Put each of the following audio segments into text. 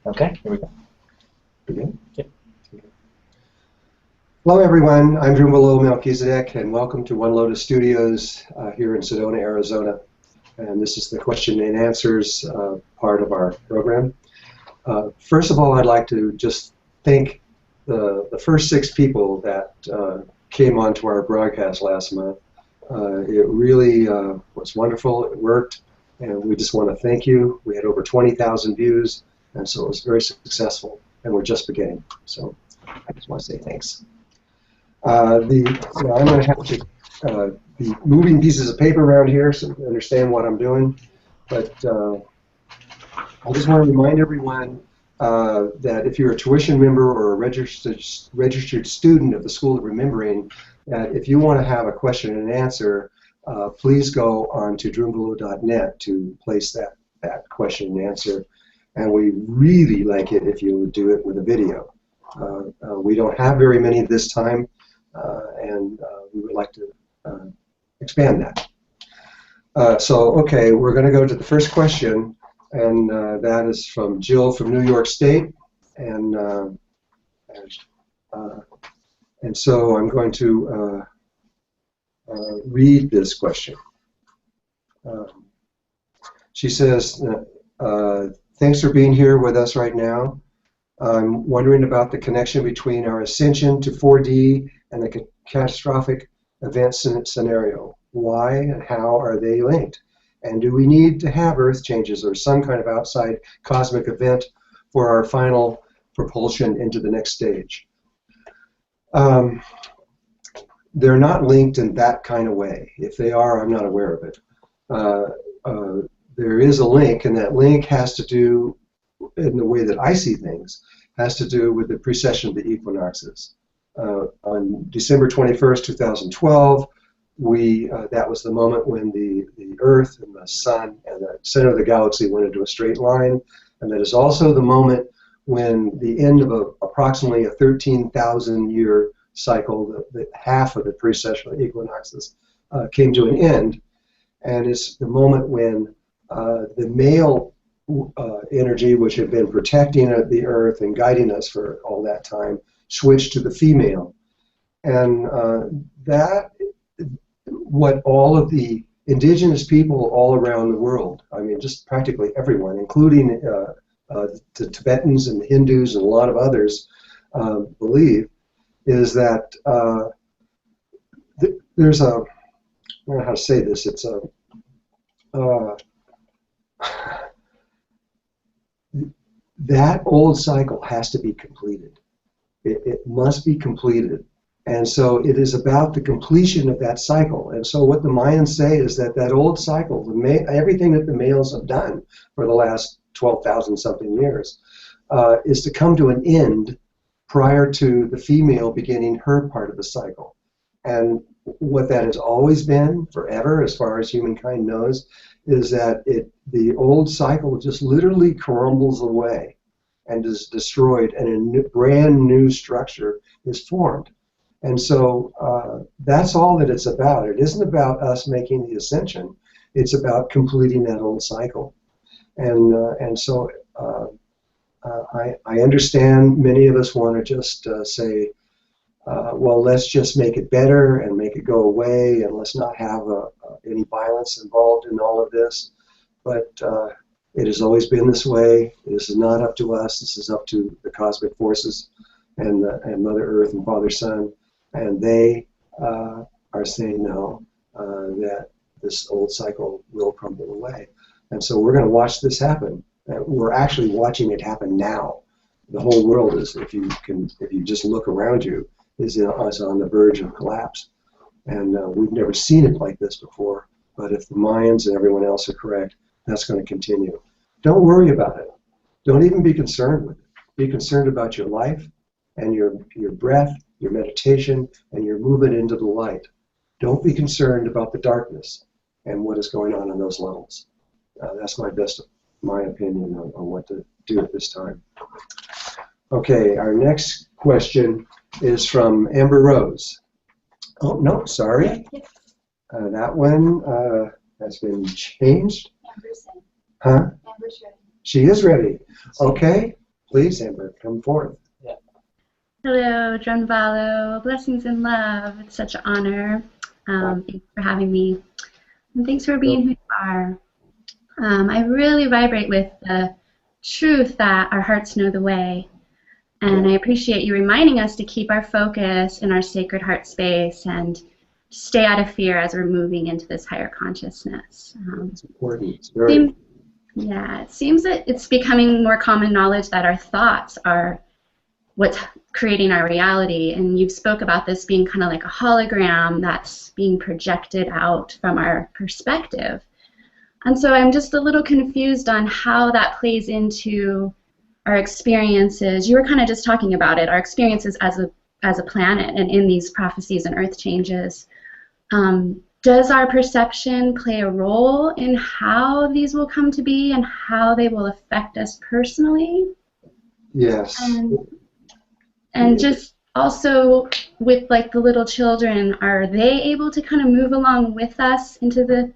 Okay, here we go. Begin? Yep. Hello everyone, I'm Drunvalo Melchizedek and welcome to One Lotus Studios here in Sedona, Arizona. And this is the question and answers part of our program. First of all, I'd like to just thank the first 6 people that came onto our broadcast last month. It really was wonderful, it worked, and we just want to thank you. We had over 20,000 views, and so it was very successful, and we're just beginning. So I just want to say thanks. I'm going to have to be moving pieces of paper around here so you understand what I'm doing, but I just want to remind everyone that if you're a tuition member or a registered student of the School of Remembering, that if you want to have a question and answer, please go on to drunvalo.net to place that question and answer. And we really like it if you would do it with a video. We don't have very many this time, and we would like to expand that. So, okay, we're going to go to the first question, and that is from Jill from New York State. And so I'm going to read this question. She says, thanks for being here with us right now. I'm wondering about the connection between our ascension to 4D and the catastrophic event scenario. Why and how are they linked? And do we need to have Earth changes or some kind of outside cosmic event for our final propulsion into the next stage? They're not linked in that kind of way. If they are, I'm not aware of it. There is a link, and that link has to do, in the way that I see things, has to do with the precession of the equinoxes. On December 21st, 2012, that was the moment when the Earth and the Sun and the center of the galaxy went into a straight line, and that is also the moment when the end of approximately a 13,000-year cycle, the half of the precession of the equinoxes, came to an end, and it's the moment when the male energy, which had been protecting the Earth and guiding us for all that time, switched to the female. And what all of the indigenous people all around the world, I mean just practically everyone, including the Tibetans and the Hindus and a lot of others, believe, is that there's a, I don't know how to say this, it's a, that old cycle has to be completed. It must be completed. And so it is about the completion of that cycle. And so what the Mayans say is that that old cycle, everything that the males have done for the last 12,000 something years, is to come to an end prior to the female beginning her part of the cycle. And what that has always been forever, as far as humankind knows, is that the old cycle just literally crumbles away and is destroyed, and a brand new structure is formed. And so that's all that it's about. It isn't about us making the ascension. It's about completing that old cycle. And so I understand many of us want to just say, well, let's just make it better and make it go away, and let's not have any violence involved in all of this. But it has always been this way. This is not up to us. This is up to the cosmic forces and Mother Earth and Father Sun. And they are saying no, that this old cycle will crumble away. And so we're going to watch this happen. We're actually watching it happen now. The whole world is, if you just look around you, is on the verge of collapse. And we've never seen it like this before. But if the Mayans and everyone else are correct, that's going to continue. Don't worry about it. Don't even be concerned with it. Be concerned about your life and your breath, your meditation, and your movement into the light. Don't be concerned about the darkness and what is going on those levels. That's my opinion on what to do at this time. Okay, our next question is from Amber Rose. Oh, no, sorry. That one has been changed. Amber's in. Huh? Amber's ready. She is ready. Okay. Please, Amber, come forth. Hello, Drunvalo. Blessings and love. It's such an honor. Thanks for having me. And thanks for being who you are. I really vibrate with the truth that our hearts know the way. And I appreciate you reminding us to keep our focus in our sacred heart space and stay out of fear as we're moving into this higher consciousness. It's important. It's very Yeah, it seems that it's becoming more common knowledge that our thoughts are what's creating our reality, and you spoke about this being kind of like a hologram that's being projected out from our perspective. And so I'm just a little confused on how that plays into our experiences. You were kind of just talking about it, our experiences as a planet and in these prophecies and earth changes. Does our perception play a role in how these will come to be and how they will affect us personally? Yes. And just also with like the little children, are they able to kind of move along with us into the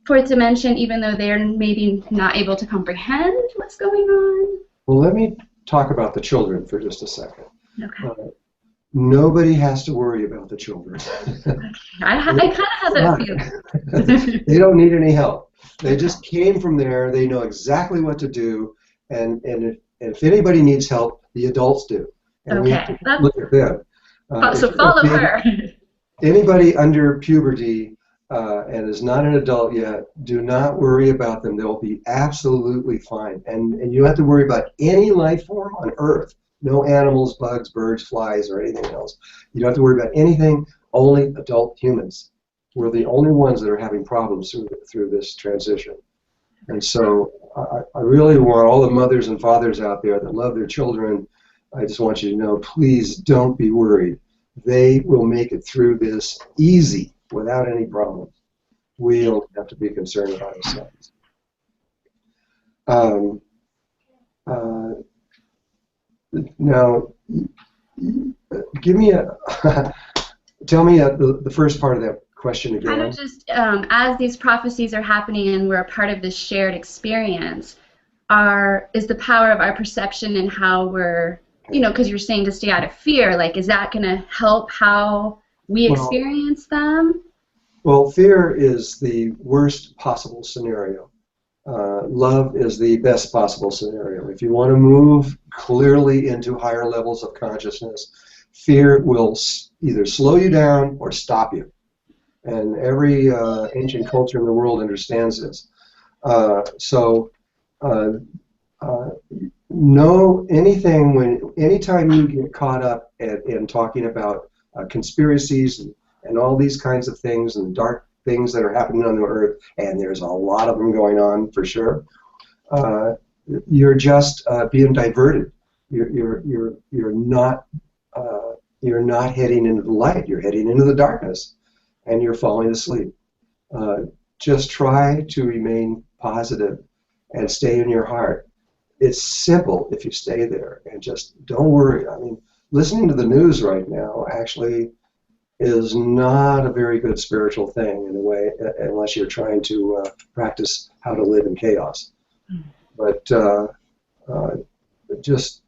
fourth dimension even though they're maybe not able to comprehend what's going on? Well, let me talk about the children for just a second. Okay. Nobody has to worry about the children. Okay. I kind of have that feeling. They don't need any help. They just came from there. They know exactly what to do. And if anybody needs help, the adults do. And we have to look at them. So follow her. Anybody under puberty and is not an adult yet, do not worry about them. They'll be absolutely fine. And you don't have to worry about any life form on Earth. No animals, bugs, birds, flies, or anything else. You don't have to worry about anything, only adult humans. We're the only ones that are having problems through this transition. And so I really want all the mothers and fathers out there that love their children, I just want you to know, please don't be worried. They will make it through this easy, without any problems. We don't have to be concerned about ourselves. Now, give me tell me the first part of that question again. Kind of just as these prophecies are happening and we're a part of this shared experience, is the power of our perception and how we're, because you're saying to stay out of fear, like, is that going to help how we experience them? Well, fear is the worst possible scenario. Love is the best possible scenario. If you want to move clearly into higher levels of consciousness, fear will either slow you down or stop you. And every ancient culture in the world understands this. Anytime you get caught up in talking about conspiracies and all these kinds of things and dark things that are happening on the earth, and there's a lot of them going on for sure, you're just being diverted. You're not heading into the light. You're heading into the darkness, and you're falling asleep. Just try to remain positive and stay in your heart. It's simple if you stay there, and just don't worry. I mean, listening to the news right now actually is not a very good spiritual thing in a way, unless you're trying to practice how to live in chaos. But just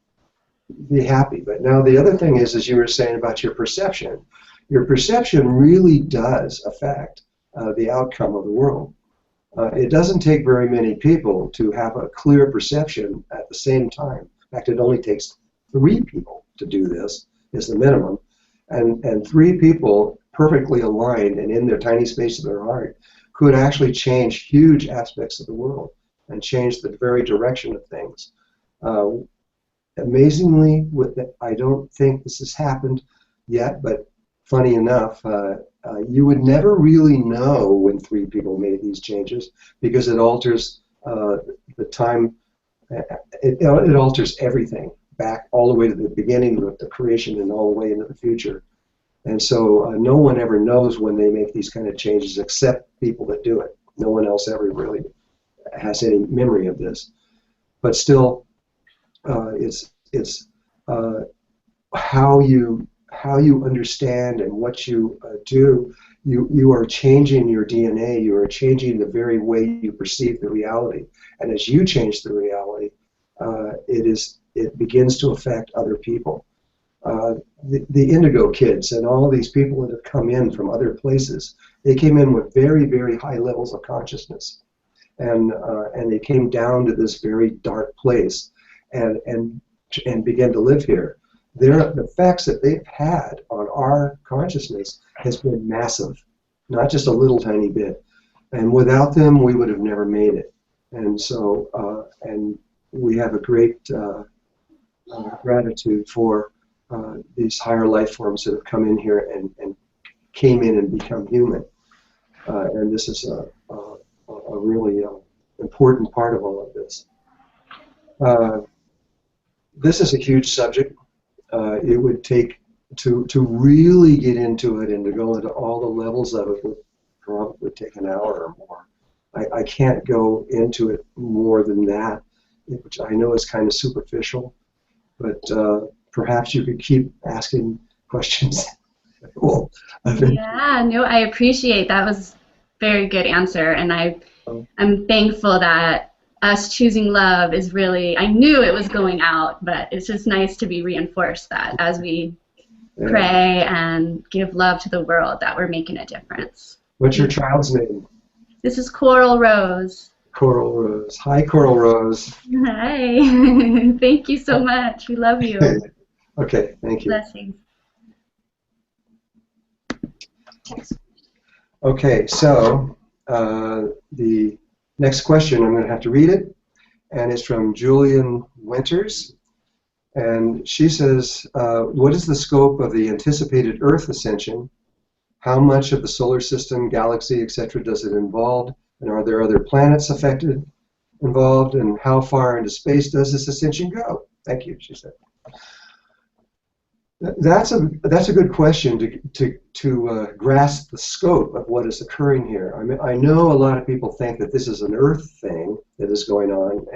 be happy. But now the other thing is, as you were saying about your perception really does affect the outcome of the world. It doesn't take very many people to have a clear perception at the same time. In fact, it only takes 3 people to do this, is the minimum. And 3 people perfectly aligned and in their tiny space of their heart could actually change huge aspects of the world and change the very direction of things. Amazingly, I don't think this has happened yet, but funny enough, you would never really know when 3 people made these changes, because it alters the time, it alters everything back all the way to the beginning of the creation and all the way into the future. And so no one ever knows when they make these kind of changes except people that do it. No one else ever really has any memory of this. But still, it's how you understand and what you do. You are changing your DNA. You are changing the very way you perceive the reality. And as you change the reality, it begins to affect other people. The indigo kids and all these people that have come in from other places, they came in with very, very high levels of consciousness, and they came down to this very dark place, and began to live here. The effects that they've had on our consciousness has been massive, not just a little tiny bit. And without them, we would have never made it. And so, and we have a great gratitude for these higher life forms that have come in here and came in and become human. And this is a really important part of all of this. This is a huge subject. It would take, to really get into it and to go into all the levels of it would probably take an hour or more. I can't go into it more than that, which I know is kind of superficial, but perhaps you could keep asking questions. Well, yeah, no, I appreciate that. Was a very good answer, and I'm thankful that us choosing love is really, I knew it was going out, but it's just nice to be reinforced that as we pray and give love to the world, that we're making a difference. What's your child's name? This is Coral Rose. Coral Rose. Hi, Coral Rose. Hi. Thank you so much. We love you. Okay, thank you. Blessings. Okay, so the next question, I'm going to have to read it, and it's from Julian Winters. And she says, what is the scope of the anticipated Earth ascension? How much of the solar system, galaxy, etc. does it involve? And are there other planets involved? And how far into space does this ascension go? Thank you, she said. That's a good question to grasp the scope of what is occurring here. I mean, I know a lot of people think that this is an Earth thing that is going on,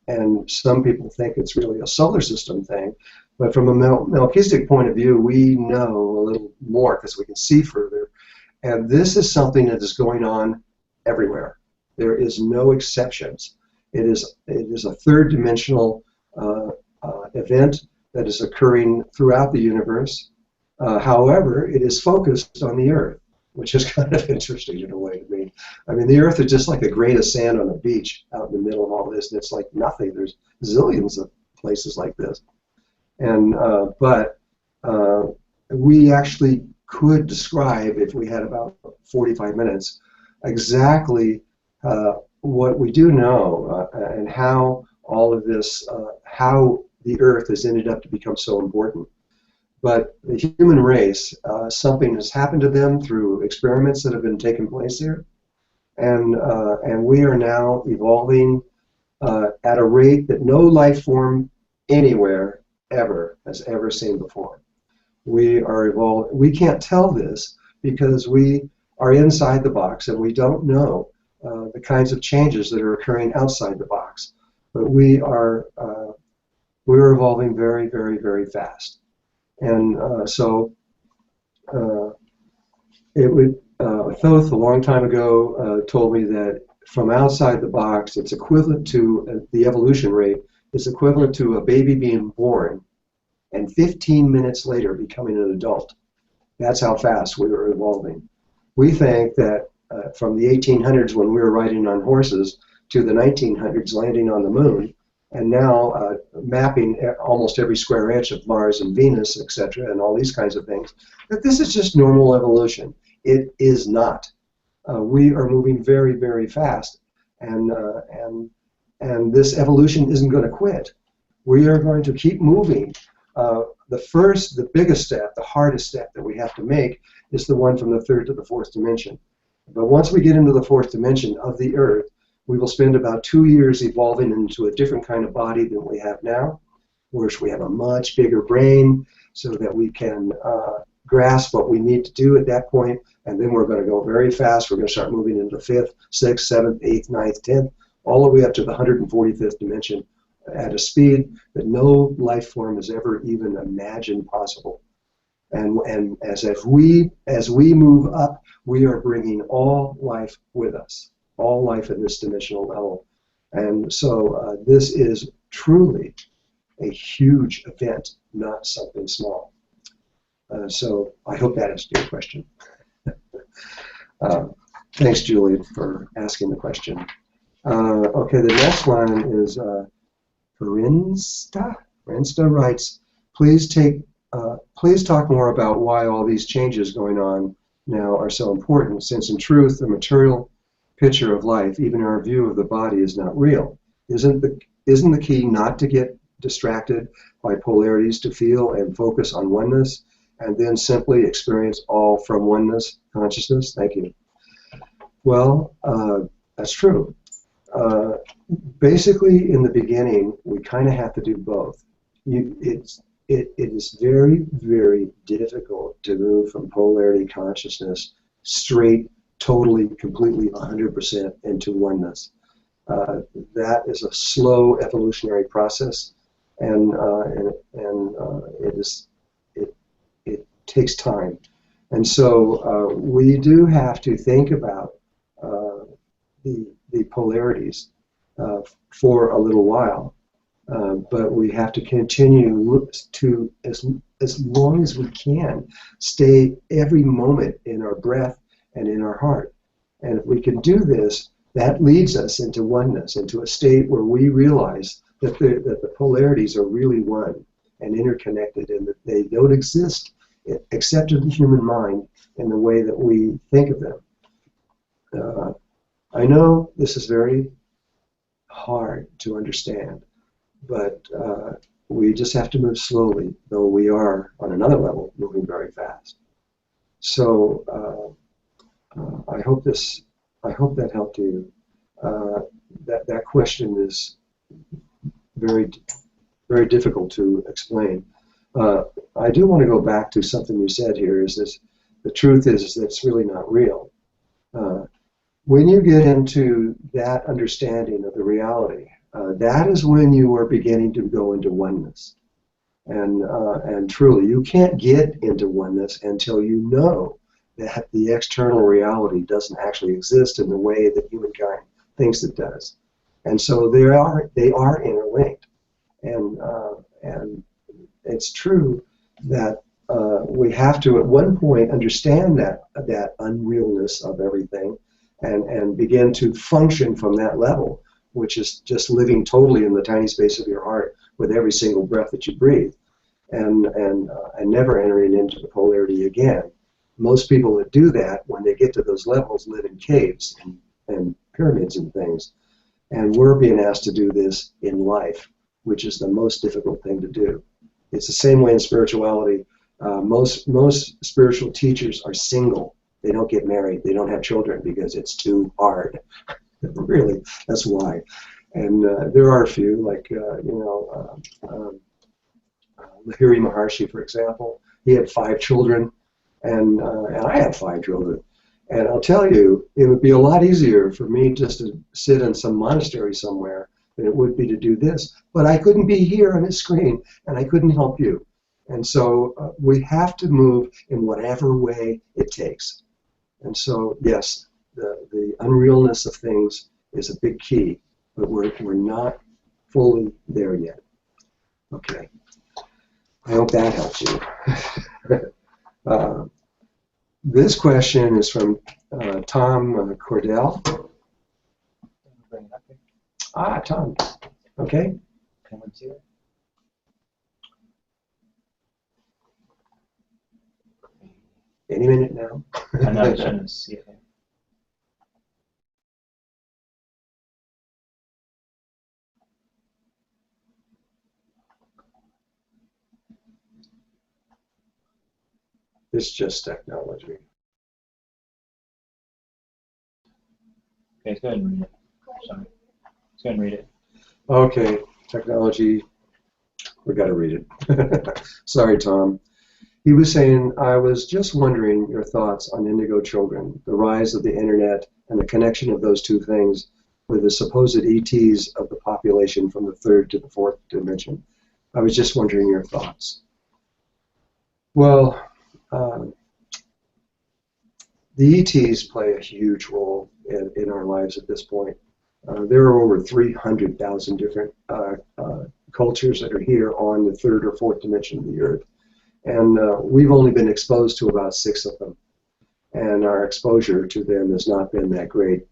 and some people think it's really a solar system thing. But from a Melchizedek point of view, we know a little more because we can see further. And this is something that is going on everywhere. There is no exceptions. It is a third-dimensional event that is occurring throughout the universe. However, it is focused on the Earth, which is kind of interesting in a way to me. I mean, the Earth is just like a grain of sand on a beach out in the middle of all this, and it's like nothing. There's zillions of places like this. And but we actually could describe, if we had about 45 minutes, exactly what we do know and how all of this, how the Earth has ended up to become so important. But the human race, something has happened to them through experiments that have been taking place here, and we are now evolving at a rate that no life form anywhere ever has ever seen before. We are evolving. We can't tell this because we are inside the box and we don't know the kinds of changes that are occurring outside the box. But we're evolving very, very, very fast. And so it would, Thoth a long time ago told me that from outside the box, it's equivalent to, the evolution rate is equivalent to a baby being born and 15 minutes later becoming an adult. That's how fast we are evolving. We think that from the 1800s when we were riding on horses to the 1900s landing on the moon, and now mapping almost every square inch of Mars and Venus, etc., and all these kinds of things, that this is just normal evolution. It is not. We are moving very, very fast, and this evolution isn't going to quit. We are going to keep moving. The biggest step, the hardest step that we have to make is the one from the third to the fourth dimension. But once we get into the fourth dimension of the Earth, we will spend about 2 years evolving into a different kind of body than we have now, where we have a much bigger brain so that we can grasp what we need to do at that point, and then we're going to go very fast. We're going to start moving into the 5th, 6th, 7th, 8th, 9th, 10th, all the way up to the 145th dimension at a speed that no life form has ever even imagined possible. And as we move up, we are bringing all life with us, all life at this dimensional level. And so this is truly a huge event, not something small. So I hope that answered your question. Thanks, Julie, for asking the question. Okay, the next one is Rinsta. Rinsta writes, please talk more about why all these changes going on now are so important, since in truth the material picture of life, even our view of the body, is not real. Isn't the key not to get distracted by polarities, to feel and focus on oneness, and then simply experience all from oneness consciousness? Thank you. Well, that's true. Basically, in the beginning, we kind of have to do both. It is very, very difficult to move from polarity consciousness straight, totally, completely, 100% into oneness. That is a slow evolutionary process, and it takes time. And so we do have to think about the polarities for a little while, but we have to continue to, as long as we can, stay every moment in our breath and in our heart. And if we can do this, that leads us into oneness, into a state where we realize that the polarities are really one and interconnected, and that they don't exist except in the human mind in the way that we think of them. I know this is very hard to understand, but we just have to move slowly, though we are, on another level, moving very fast. So I hope that helped you. That question is very, very difficult to explain. I do want to go back to something you said here. Is this the truth is that it's really not real. When you get into that understanding of the reality, that is when you are beginning to go into oneness. And truly, you can't get into oneness until you know that the external reality doesn't actually exist in the way that humankind thinks it does. And so they are interlinked. And it's true that we have to at one point understand that unrealness of everything, and begin to function from that level, which is just living totally in the tiny space of your heart with every single breath that you breathe, and never entering into the polarity again. Most people that do that, when they get to those levels, live in caves and pyramids and things. And we're being asked to do this in life, which is the most difficult thing to do. It's the same way in spirituality. Most spiritual teachers are single. They don't get married. They don't have children because it's too hard. Really, that's why. And there are a few, like Lahiri Maharshi, for example. He had 5 children, and I had 5 children. And I'll tell you, it would be a lot easier for me just to sit in some monastery somewhere than it would be to do this. But I couldn't be here on this screen, and I couldn't help you. And so we have to move in whatever way it takes. And so, yes, the unrealness of things is a big key, but we're not fully there yet. Okay. I hope that helps you. This question is from Tom Cordell. Ah, Tom. Okay. Any minute now. I'm not trying to see it. It's just technology. Okay, let's go ahead and read it. Sorry. Let's go ahead and read it. Okay, technology. We got to read it. Sorry, Tom. He was saying, I was just wondering your thoughts on indigo children, the rise of the internet, and the connection of those two things with the supposed ETs of the population from the 3rd to the 4th dimension. I was just wondering your thoughts. Well, the ETs play a huge role in our lives at this point. There are over 300,000 different cultures that are here on the third or fourth dimension of the Earth. And we've only been exposed to about 6 of them. And our exposure to them has not been that great.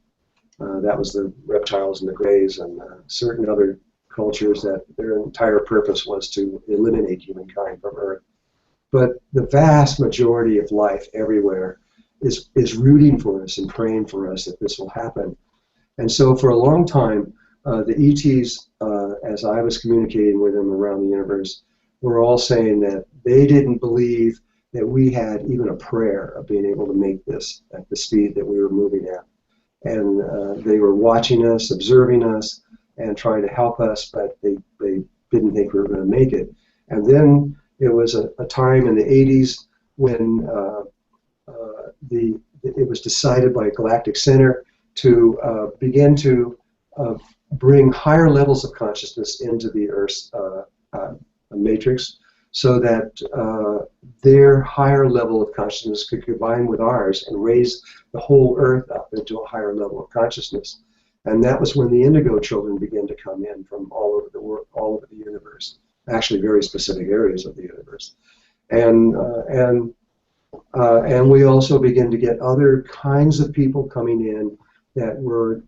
That was the reptiles and the greys and certain other cultures that their entire purpose was to eliminate humankind from Earth. But the vast majority of life everywhere is rooting for us and praying for us that this will happen. And so for a long time, the ETs, as I was communicating with them around the universe, were all saying that they didn't believe that we had even a prayer of being able to make this at the speed that we were moving at. And they were watching us, observing us, and trying to help us, but they didn't think we were going to make it. And then it was a time in the 80s when it was decided by Galactic Center to begin to bring higher levels of consciousness into the Earth's matrix, so that their higher level of consciousness could combine with ours and raise the whole Earth up into a higher level of consciousness. And that was when the indigo children began to come in from all over the world, all over the universe, actually very specific areas of the universe. And we also began to get other kinds of people coming in that were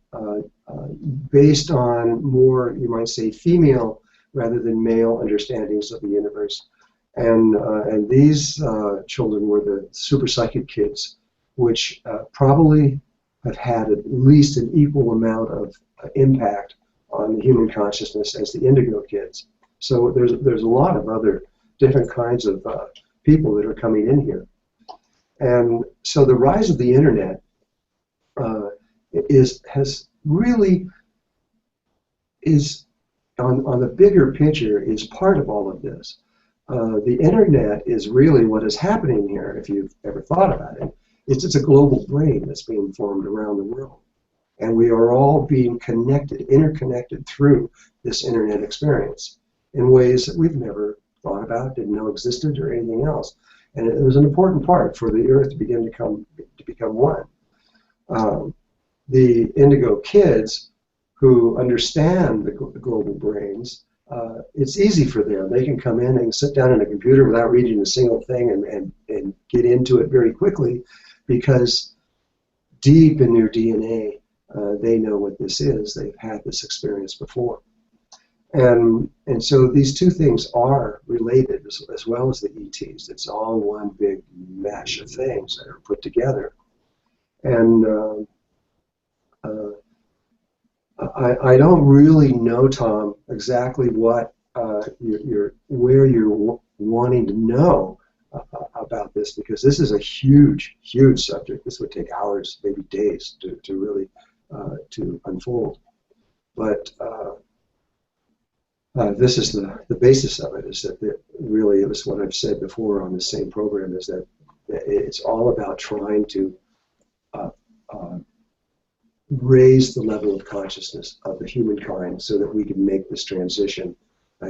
based on more, you might say, female rather than male understandings of the universe. And these children were the super psychic kids, which probably have had at least an equal amount of impact on the human consciousness as the indigo kids. So there's a lot of other different kinds of people that are coming in here. And so the rise of the internet has really on the bigger picture is part of all of this. The internet is really what is happening here, if you've ever thought about it. It's a global brain that's being formed around the world. And we are all being connected, interconnected through this internet experience in ways that we've never thought about, didn't know existed, or anything else. And it was an important part for the Earth to begin to become one. The indigo kids who understand the global brains, it's easy for them. They can come in and sit down in a computer without reading a single thing and get into it very quickly, because deep in their DNA, they know what this is. They've had this experience before. And so these two things are related as well as the ETs. It's all one big mesh of things that are put together. And I don't really know, Tom, exactly what where you're wanting to know about this, because this is a huge, huge subject. This would take hours, maybe days, to really to unfold. But this is the basis of it. Is that really, it was what I've said before on the same program, is that it's all about trying to raise the level of consciousness of the humankind so that we can make this transition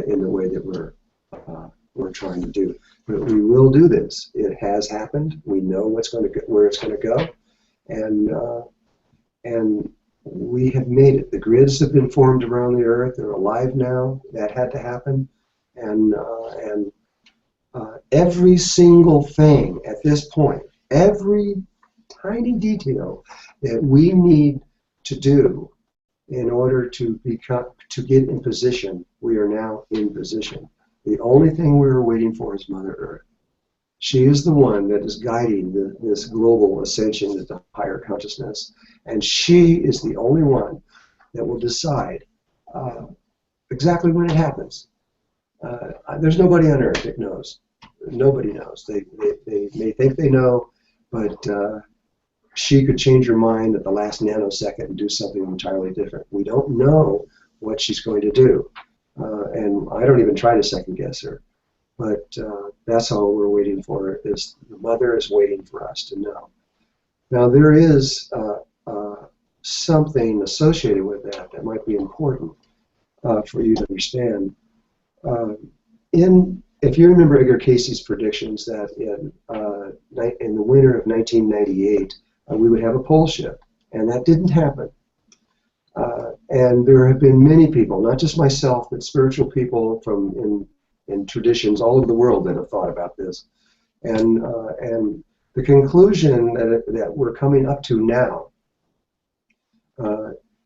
in the way that we're trying to do. But we will do this. It has happened. We know what's going to go, where it's going to go, and we have made it. The grids have been formed around the Earth. They're alive now. That had to happen, and every single thing at this point, every tiny detail that we need to do in order to get in position, we are now in position. The only thing we are waiting for is Mother Earth. She is the one that is guiding this global ascension into higher consciousness, and she is the only one that will decide exactly when it happens. There's nobody on Earth that knows. Nobody knows. They may think they know, but she could change her mind at the last nanosecond and do something entirely different. We don't know what she's going to do, and I don't even try to second guess her. But that's all we're waiting for. Is the Mother is waiting for us to know. Now there is something associated with that might be important for you to understand. If you remember Edgar Casey's predictions that in the winter of 1998 we would have a pole shift, and that didn't happen. And there have been many people, not just myself, but spiritual people from in traditions all over the world that have thought about this. And the conclusion that we're coming up to now,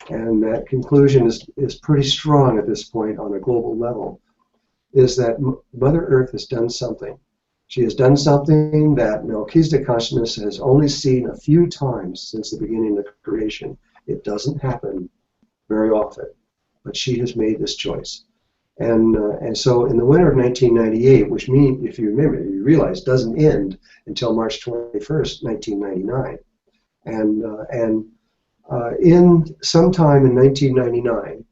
and that conclusion is pretty strong at this point on a global level, is that Mother Earth has done something. She has done something that Melchizedek consciousness has only seen a few times since the beginning of creation. It doesn't happen very often, but she has made this choice. And so in the winter of 1998, which means, if you remember, you realize doesn't end until March 21st, 1999. And in sometime in 1999,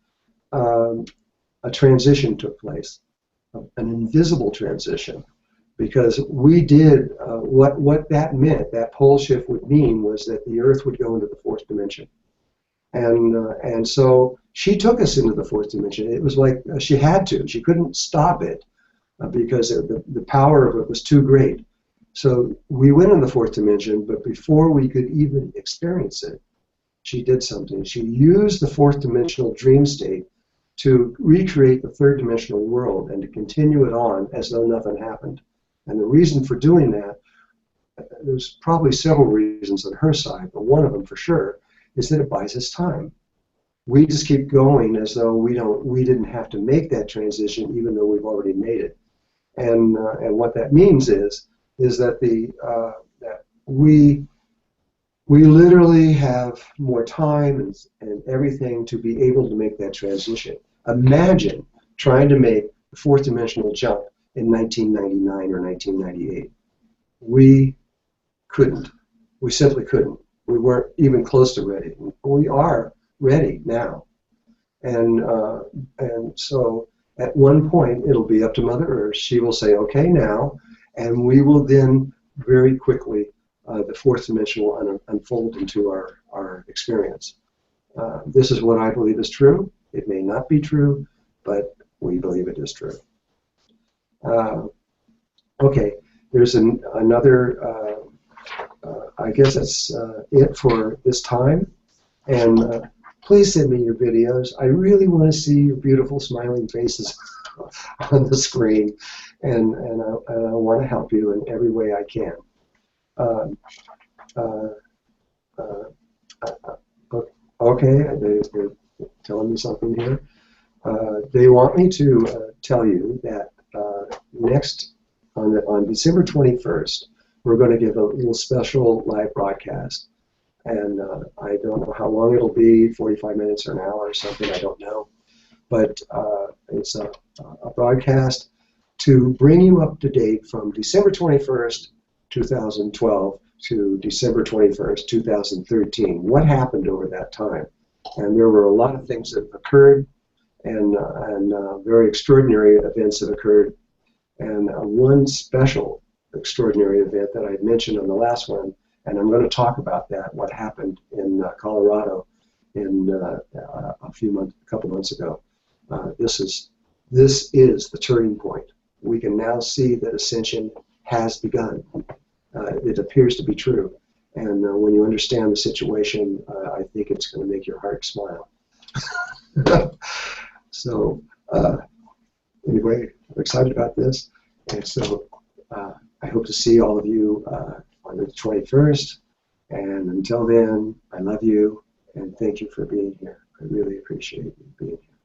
a transition took place, an invisible transition, because we did what that meant. That pole shift would mean was that the Earth would go into the fourth dimension. And so she took us into the fourth dimension. It was like she had to. She couldn't stop it because the power of it was too great. So we went in the fourth dimension, but before we could even experience it, she did something. She used the fourth dimensional dream state to recreate the third dimensional world and to continue it on as though nothing happened. And the reason for doing that, there's probably several reasons on her side, but one of them for sure is that it buys us time. We just keep going as though we didn't have to make that transition, even though we've already made it. And what that means is that that we literally have more time and everything to be able to make that transition. Imagine trying to make the fourth dimensional jump in 1999 or 1998. We couldn't. We simply couldn't. We weren't even close to ready. We are ready now. And so at one point, it'll be up to Mother Earth. She will say, okay, now, and we will then very quickly, the fourth dimension will unfold into our experience. This is what I believe is true. It may not be true, but we believe it is true. Okay, there's another, I guess that's it for this time. And please send me your videos. I really want to see your beautiful smiling faces on the screen, and I want to help you in every way I can. Okay, they're telling me something here. They want me to tell you that next, on December 21st, we're going to give a little special live broadcast. And I don't know how long it'll be, 45 minutes or an hour or something, I don't know. But it's a broadcast to bring you up to date from December 21st, 2012 to December 21st, 2013. What happened over that time? And there were a lot of things that occurred, and very extraordinary events that occurred. And one special extraordinary event that I had mentioned on the last one, and I'm going to talk about that, what happened in Colorado in a couple months ago. This is the turning point. We can now see that ascension has begun. It appears to be true. And when you understand the situation, I think it's going to make your heart smile. So anyway, I'm excited about this. And so I hope to see all of you on the 21st. And until then, I love you and thank you for being here. I really appreciate you being here.